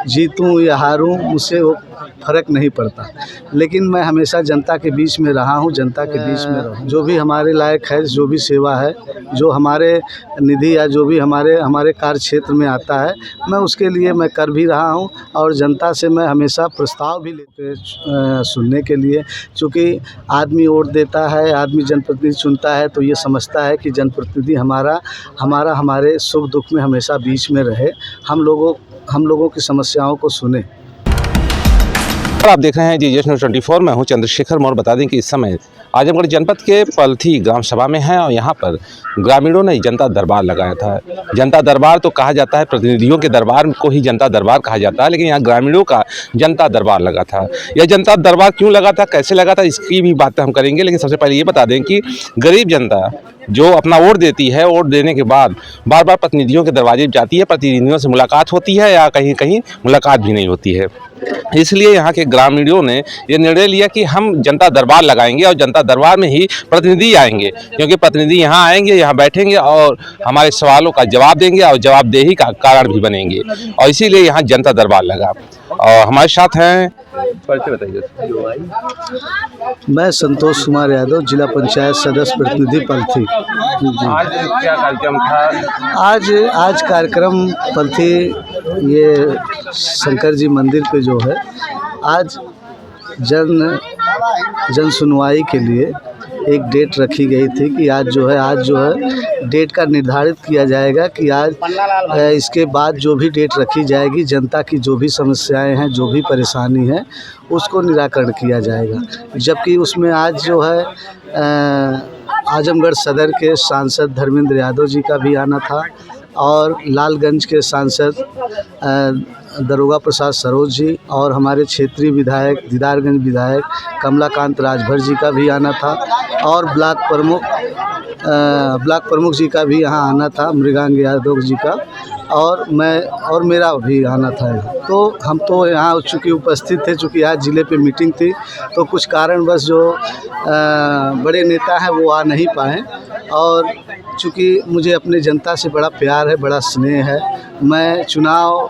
जीतूं या हारूं मुझसे वो फ़र्क नहीं पड़ता, लेकिन मैं हमेशा जनता के बीच में रहा हूँ, जनता के बीच में रहूँ। जो भी हमारे लायक है, जो भी सेवा है, जो हमारे निधि या जो भी हमारे कार्य क्षेत्र में आता है, मैं उसके लिए मैं कर भी रहा हूँ। और जनता से मैं हमेशा प्रस्ताव भी लेते सुनने के लिए, चूँकि आदमी वोट देता है, आदमी जनप्रतिनिधि चुनता है तो ये समझता है कि जनप्रतिनिधि हमारे सुख दुख में हमेशा बीच में रहे, हम लोगों की समस्याओं को सुने। आप देख रहे हैं जीएस न्यूज़ 24। मैं हूं चंद्रशेखर मौर्य। बता दें कि इस समय आजमगढ़ जनपद के पलथी ग्राम सभा में हैं और यहां पर ग्रामीणों ने जनता दरबार लगाया था। जनता दरबार तो कहा जाता है, प्रतिनिधियों के दरबार को ही जनता दरबार कहा जाता है, लेकिन यहाँ ग्रामीणों का जनता दरबार लगा था। यह जनता दरबार क्यों लगा था, कैसे लगा था, इसकी भी बातें हम करेंगे। लेकिन सबसे पहले ये बता दें कि गरीब जनता जो अपना वोट देती है, वोट देने के बाद बार बार प्रतिनिधियों के दरवाजे जाती है, प्रतिनिधियों से मुलाकात होती है या कहीं कहीं मुलाकात भी नहीं होती है। इसलिए यहाँ के ग्रामीणों ने ये निर्णय लिया कि हम जनता दरबार लगाएंगे और जनता दरबार में ही प्रतिनिधि आएंगे, क्योंकि प्रतिनिधि यहाँ आएंगे, यहाँ बैठेंगे और हमारे सवालों का जवाब देंगे और जवाबदेही का कारण भी बनेंगे, और इसीलिए यहाँ जनता दरबार लगा। और हमारे साथ हैं, परिचय बताइए। मैं संतोष कुमार यादव, जिला पंचायत सदस्य प्रतिनिधि पलथी। आज क्या कार्यक्रम था? आज कार्यक्रम पलथी ये शंकर जी मंदिर पे जो है, आज जन सुनवाई के लिए एक डेट रखी गई थी कि आज जो है डेट का निर्धारित किया जाएगा कि आज इसके बाद जो भी डेट रखी जाएगी, जनता की जो भी समस्याएं हैं, जो भी परेशानी है, उसको निराकरण किया जाएगा। जबकि उसमें आज जो है आजमगढ़ सदर के सांसद धर्मेंद्र यादव जी का भी आना था और लालगंज के सांसद दरोगा प्रसाद सरोज जी और हमारे क्षेत्रीय विधायक दीदारगंज विधायक कमलाकांत राजभर जी का भी आना था और ब्लॉक प्रमुख जी का भी यहाँ आना था, मृगांक यादव जी का, और मेरा भी आना था। तो हम तो यहाँ चूँकि उपस्थित थे, चूँकि आज ज़िले पे मीटिंग थी, तो कुछ कारणवश जो बड़े नेता हैं वो आ नहीं पाए। और चूँकि मुझे अपने जनता से बड़ा प्यार है, बड़ा स्नेह है, मैं चुनाव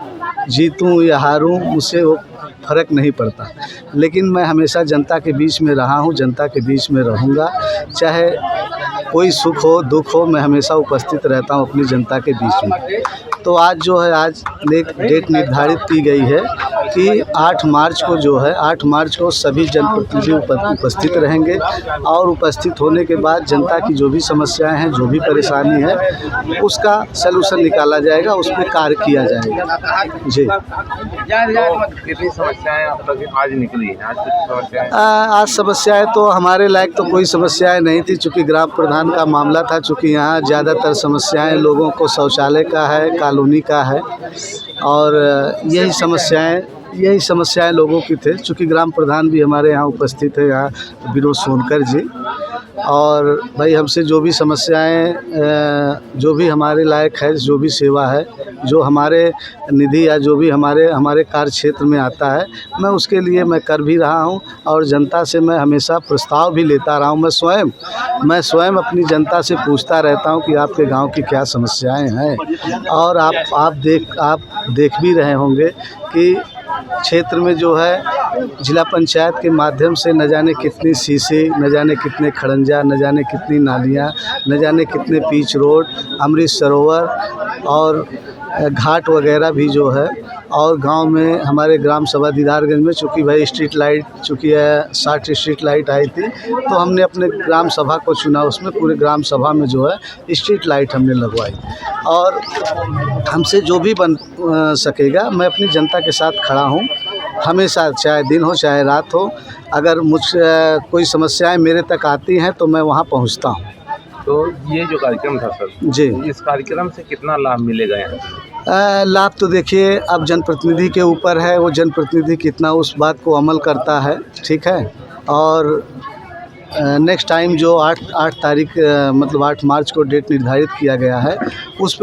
जीतूं या हारूं मुझसे वो फ़र्क नहीं पड़ता, लेकिन मैं हमेशा जनता के बीच में रहा हूं, जनता के बीच में रहूंगा। चाहे कोई सुख हो दुख हो, मैं हमेशा उपस्थित रहता हूं अपनी जनता के बीच में। तो आज जो है, आज एक डेट निर्धारित की गई है कि 8 मार्च को सभी जनप्रतिनिधि उपस्थित रहेंगे और उपस्थित होने के बाद जनता की जो भी समस्याएं हैं, जो भी परेशानी है, उसका सलूशन निकाला जाएगा, उस पर कार्य किया जाएगा। जी, कितनी समस्याएं आप तक आज निकली हैं? आज कुछ समस्याएं? आज समस्याएं तो हमारे लायक तो कोई समस्याएं नहीं थी, चूँकि ग्राम प्रधान का मामला था। चूँकि यहाँ ज़्यादातर समस्याएं लोगों को शौचालय का है, कॉलोनी का है, और यही समस्याएं लोगों की थे। चूँकि ग्राम प्रधान भी हमारे यहाँ उपस्थित है, यहाँ विनोद सोनकर जी, और भाई हमसे जो भी समस्याएं, जो भी हमारे लायक है, जो भी सेवा है, जो हमारे निधि या जो भी हमारे कार्य क्षेत्र में आता है, मैं उसके लिए मैं कर भी रहा हूं। और जनता से मैं हमेशा प्रस्ताव भी लेता रहा हूं। मैं स्वयं अपनी जनता से पूछता रहता हूं कि आपके गांव की क्या समस्याएं हैं। और आप देख भी रहे होंगे कि क्षेत्र में जो है जिला पंचायत के माध्यम से न जाने कितनी सीसी, न जाने कितने खड़ंजा, न जाने कितनी नालियाँ, न जाने कितने पीच रोड, अमृत सरोवर और घाट वगैरह भी जो है। और गांव में हमारे ग्राम सभा दीदारगंज में चूँकि भाई स्ट्रीट लाइट, चूँकि 60 स्ट्रीट लाइट आई थी, तो हमने अपने ग्राम सभा को चुना, उसमें पूरे ग्राम सभा में जो है स्ट्रीट लाइट हमने लगवाई। और हमसे जो भी बन सकेगा, मैं अपनी जनता के साथ खड़ा हूँ हमेशा, चाहे दिन हो चाहे रात हो। अगर मुझसे कोई समस्याएं मेरे तक आती हैं तो मैं वहाँ पहुँचता हूँ। तो ये जो कार्यक्रम था सर जी, इस कार्यक्रम से कितना लाभ मिलेगा यहाँ? लाभ तो देखिए अब जनप्रतिनिधि के ऊपर है, वो जनप्रतिनिधि कितना उस बात को अमल करता है, ठीक है। और नेक्स्ट टाइम जो 8 तारीख मतलब 8 मार्च को डेट निर्धारित किया गया है, उस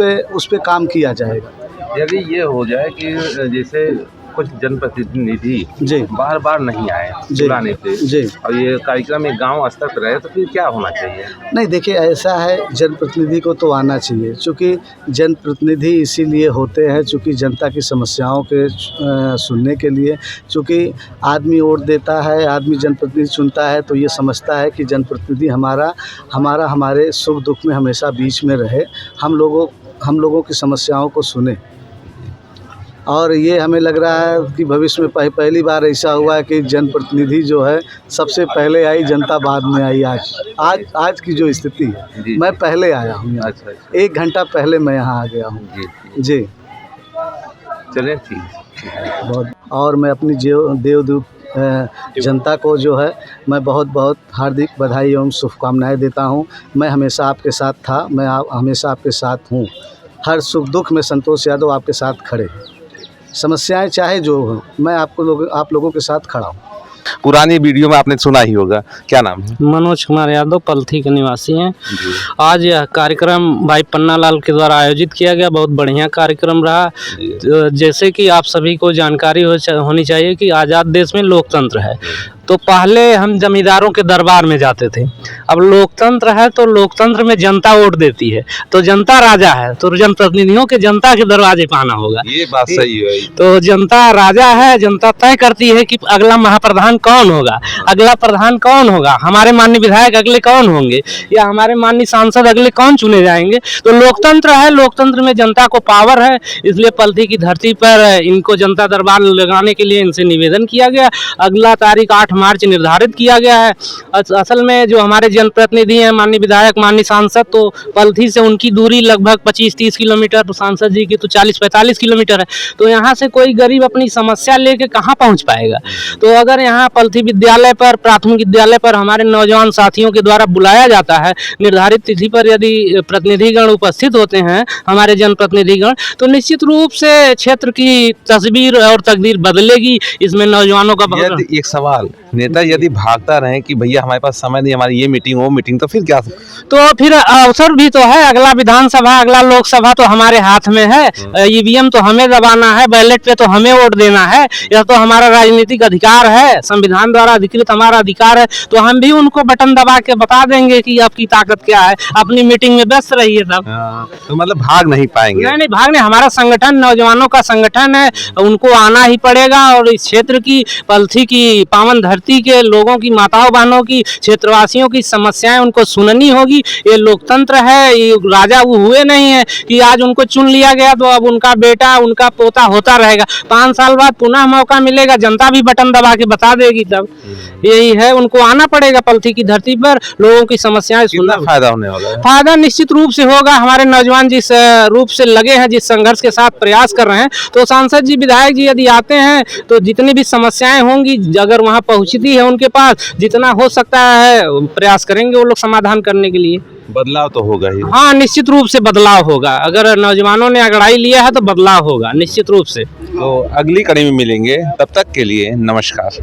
पे काम किया जाएगा। यदि ये हो जाए कि जैसे कुछ जनप्रतिनिधि जी बार बार नहीं आए जी बुलाने पे, जी। और ये कार्यक्रम एक गांव स्तर पर रहे, तो फिर क्या होना चाहिए? नहीं देखिए, ऐसा है, जनप्रतिनिधि को तो आना चाहिए, चूँकि जनप्रतिनिधि इसीलिए होते हैं चूँकि जनता की समस्याओं के सुनने के लिए। चूँकि आदमी वोट देता है, आदमी जनप्रतिनिधि चुनता है तो ये समझता है कि जनप्रतिनिधि हमारे सुख दुख में हमेशा बीच में रहे, हम लोगों की समस्याओं को सुने। और ये हमें लग रहा है कि भविष्य में पहली बार ऐसा हुआ है कि जनप्रतिनिधि जो है सबसे पहले आई, जनता बाद में आई। आज की जो स्थिति है, जी। मैं पहले आया हूँ यहाँ। अच्छा अच्छा। 1 घंटा पहले मैं यहाँ आ गया हूँ। जी जी चलें, ठीक है। बहुत। और मैं अपनी देवदूत जनता को जो है मैं बहुत हार्दिक बधाई एवं शुभकामनाएं देता हूँ। मैं हमेशा आपके साथ था, मैं हमेशा आपके साथ हूँ। हर सुख दुख में संतोष यादव आपके साथ खड़े हैं। समस्याएं चाहे जो हो, मैं आप लोगों के साथ खड़ा हूँ। पुरानी वीडियो में आपने सुना ही होगा, क्या नाम है? मनोज कुमार यादव पलथी के निवासी हैं। जी। आज यह कार्यक्रम भाई पन्नालाल के द्वारा आयोजित किया गया, बहुत बढ़िया कार्यक्रम रहा। जैसे कि आप सभी को जानकारी होनी चाहिए कि आज़ाद देश में लोकतंत्र है, तो पहले हम जमींदारों के दरबार में जाते थे। अब लोकतंत्र है तो लोकतंत्र में जनता वोट देती है, तो जनता राजा है, तो जनप्रतिनिधियों के जनता के दरवाजे पे आना होगा। ये बात सही है। तो जनता राजा है, जनता तय करती है कि अगला महाप्रधान कौन होगा, अगला प्रधान कौन होगा, हमारे माननीय विधायक अगले कौन होंगे, या हमारे माननीय सांसद अगले कौन चुने जाएंगे। तो लोकतंत्र है, लोकतंत्र में जनता को पावर है, इसलिए पलथी की धरती पर इनको जनता दरबार लगाने के लिए इनसे निवेदन किया गया। अगला तारीख 8 मार्च निर्धारित किया गया है। असल में जो हमारे जनप्रतिनिधि हैं, माननीय विधायक, माननीय सांसद, तो पलथी से उनकी दूरी लगभग 25-30 किलोमीटर, तो सांसद जी की तो 40-45 किलोमीटर है। तो यहाँ से कोई गरीब अपनी समस्या लेके कहाँ पहुँच पाएगा। तो अगर यहाँ पलथी विद्यालय पर, प्राथमिक विद्यालय पर हमारे नौजवान साथियों के द्वारा बुलाया जाता है, निर्धारित तिथि पर यदि प्रतिनिधिगण उपस्थित होते हैं, हमारे जनप्रतिनिधिगण, तो निश्चित रूप से क्षेत्र की तस्वीर और तकदीर बदलेगी। इसमें नौजवानों का बहुत। एक सवाल, नेता यदि भागता रहे कि भैया हमारे पास समय नहीं, हमारी ये मीटिंग वो मीटिंग, तो फिर क्या? तो फिर अवसर भी तो है, अगला विधानसभा, अगला लोकसभा तो हमारे हाथ में है। ईवीएम तो हमें दबाना है, बैलेट पे तो हमें वोट देना है, यह तो हमारा राजनीतिक अधिकार है, संविधान द्वारा अधिकृत हमारा अधिकार है। तो हम भी उनको बटन दबा के बता देंगे कि आपकी ताकत क्या है, अपनी मीटिंग में व्यस्त रहिए तब। तो मतलब भाग नहीं पाएंगे? नहीं, भागने, हमारा संगठन नौजवानों का संगठन है, उनको आना ही पड़ेगा। और इस क्षेत्र की, पलथी की पावन धरती के लोगों की, माताओं बहनों की, क्षेत्रवासियों की समस्याएं उनको सुननी होगी। ये लोकतंत्र है, ये राजा वो हुए नहीं है कि आज उनको चुन लिया गया तो अब उनका बेटा, उनका पोता होता रहेगा। 5 साल बाद पुनः मौका मिलेगा, जनता भी बटन दबा के बता देगी तब। यही है, उनको आना पड़ेगा पलथी की धरती पर, लोगों की समस्याएं सुनना। फायदा होने वाला है? फायदा निश्चित रूप से होगा। हमारे नौजवान जिस रूप से लगे हैं, जिस संघर्ष के साथ प्रयास कर रहे हैं, तो सांसद जी, विधायक जी यदि आते हैं तो जितनी भी समस्याएं होंगी, अगर वहां पहुंचती है उनके पास, जितना हो सकता है प्रयास करेंगे वो लोग समाधान करने के लिए। बदलाव तो होगा ही। हाँ, निश्चित रूप से बदलाव होगा। अगर नौजवानों ने अगड़ाई लिया है तो बदलाव होगा निश्चित रूप से। तो अगली कड़ी में मिलेंगे, तब तक के लिए नमस्कार।